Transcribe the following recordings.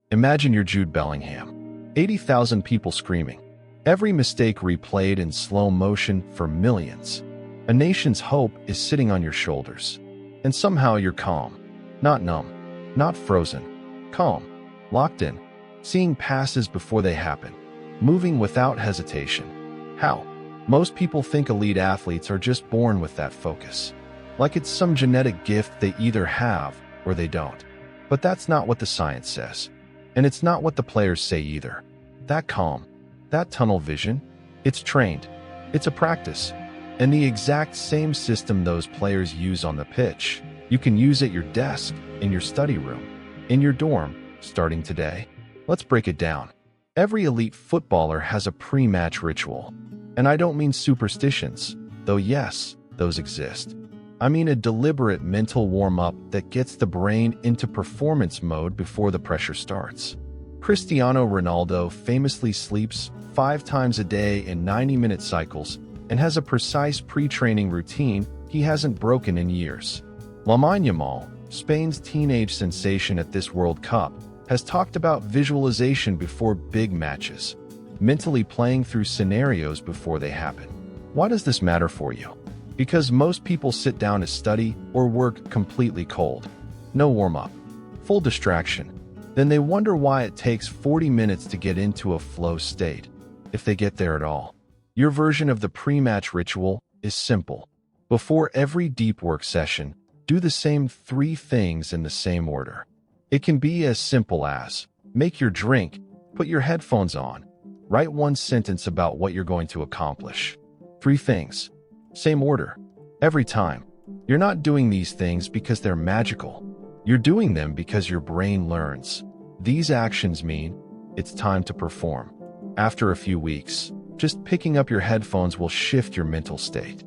Imagine you're Jude Bellingham. 80,000 people screaming. Every mistake replayed in slow motion for millions. A nation's hope is sitting on your shoulders. And somehow you're calm. Not numb. Not frozen. Calm. Locked in. Seeing passes before they happen. Moving without hesitation. How? Most people think elite athletes are just born with that focus. Like it's some genetic gift they either have or they don't. But that's not what the science says. And it's not what the players say either. That calm, that tunnel vision, it's trained. It's a practice. And the exact same system those players use on the pitch, you can use at your desk, in your study room, in your dorm, starting today. Let's break it down. Every elite footballer has a pre-match ritual. And I don't mean superstitions, though yes, those exist. I mean a deliberate mental warm-up that gets the brain into performance mode before the pressure starts. Cristiano Ronaldo famously sleeps 5 times a day in 90-minute cycles and has a precise pre-training routine he hasn't broken in years. Lamine Yamal, Spain's teenage sensation at this World Cup, has talked about visualization before big matches, mentally playing through scenarios before they happen. Why does this matter for you? Because most people sit down to study or work completely cold. No warm-up. Full distraction. Then they wonder why it takes 40 minutes to get into a flow state, if they get there at all. Your version of the pre-match ritual is simple. Before every deep work session, do the same 3 things in the same order. It can be as simple as, make your drink, put your headphones on, write 1 sentence about what you're going to accomplish. 3 things. Same order. Every time. You're not doing these things because they're magical. You're doing them because your brain learns. These actions mean it's time to perform. After a few weeks, just picking up your headphones will shift your mental state.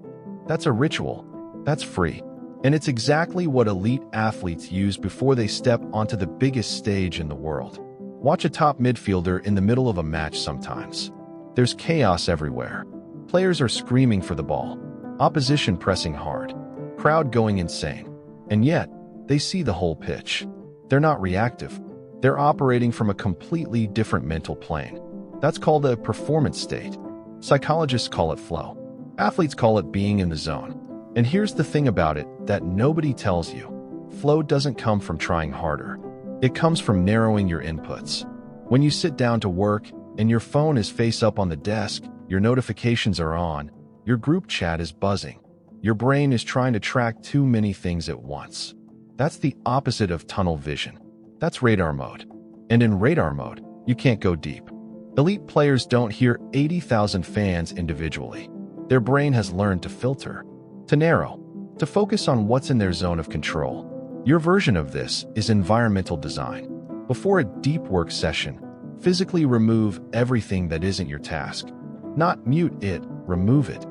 That's a ritual. That's free. And it's exactly what elite athletes use before they step onto the biggest stage in the world. Watch a top midfielder in the middle of a match sometimes. There's chaos everywhere. Players are screaming for the ball. Opposition pressing hard. Crowd going insane. And yet, they see the whole pitch. They're not reactive. They're operating from a completely different mental plane. That's called a performance state. Psychologists call it flow. Athletes call it being in the zone. And here's the thing about it that nobody tells you. Flow doesn't come from trying harder. It comes from narrowing your inputs. When you sit down to work and your phone is face up on the desk, your notifications are on, your group chat is buzzing. Your brain is trying to track too many things at once. That's the opposite of tunnel vision. That's radar mode. And in radar mode, you can't go deep. Elite players don't hear 80,000 fans individually. Their brain has learned to filter, to narrow, to focus on what's in their zone of control. Your version of this is environmental design. Before a deep work session, physically remove everything that isn't your task. Not mute it, remove it.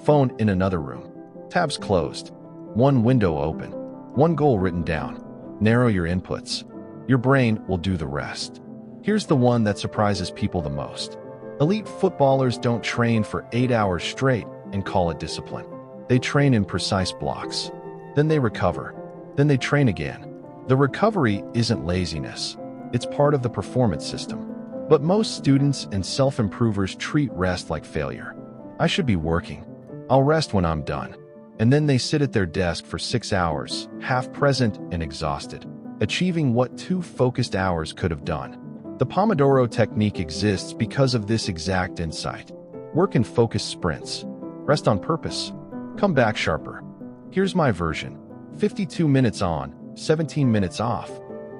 Phone in another room. Tabs closed. 1 window open. 1 goal written down. Narrow your inputs. Your brain will do the rest. Here's the one that surprises people the most. Elite footballers don't train for 8 hours straight and call it discipline. They train in precise blocks. Then they recover. Then they train again. The recovery isn't laziness. It's part of the performance system. But most students and self-improvers treat rest like failure. I should be working. I'll rest when I'm done. And then they sit at their desk for 6 hours, half present and exhausted, achieving what 2 focused hours could have done. The Pomodoro technique exists because of this exact insight. Work in focused sprints. Rest on purpose. Come back sharper. Here's my version. 52 minutes on, 17 minutes off.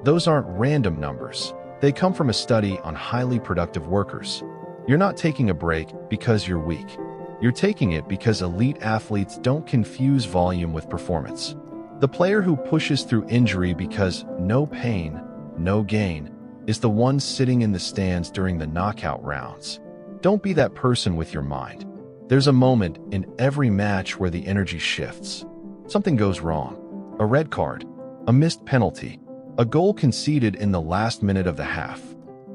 Those aren't random numbers. They come from a study on highly productive workers. You're not taking a break because you're weak. You're taking it because elite athletes don't confuse volume with performance. The player who pushes through injury because no pain, no gain, is the one sitting in the stands during the knockout rounds. Don't be that person with your mind. There's a moment in every match where the energy shifts. Something goes wrong. A red card, a missed penalty, a goal conceded in the last minute of the half.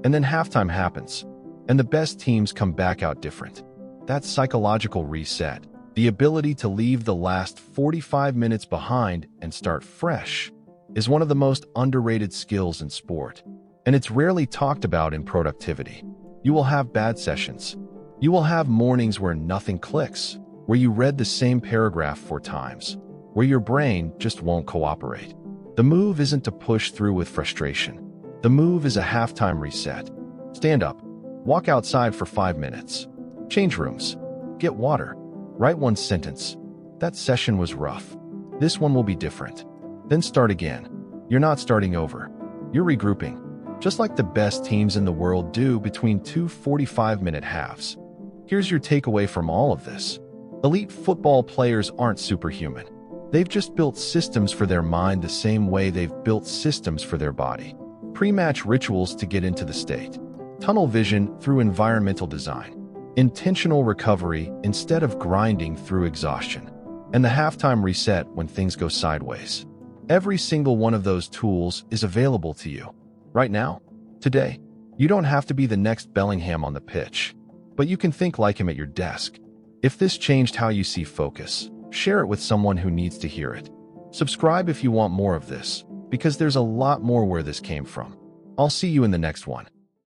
And then halftime happens, and the best teams come back out different. That psychological reset, the ability to leave the last 45 minutes behind and start fresh, is one of the most underrated skills in sport. and it's rarely talked about in productivity. You will have bad sessions. You will have mornings where nothing clicks, where you read the same paragraph 4 times, where your brain just won't cooperate. The move isn't to push through with frustration. The move is a halftime reset. Stand up, walk outside for 5 minutes, change rooms, get water, write one sentence. That session was rough. This one will be different. Then start again. You're not starting over. You're regrouping, just like the best teams in the world do between 2 45-minute halves. Here's your takeaway from all of this. Elite football players aren't superhuman. They've just built systems for their mind the same way they've built systems for their body. Pre-match rituals to get into the state. Tunnel vision through environmental design. Intentional recovery instead of grinding through exhaustion. And the halftime reset when things go sideways. Every single one of those tools is available to you. Right now, today. You don't have to be the next Bellingham on the pitch, but you can think like him at your desk. If this changed how you see focus, share it with someone who needs to hear it. Subscribe if you want more of this, because there's a lot more where this came from. I'll see you in the next one.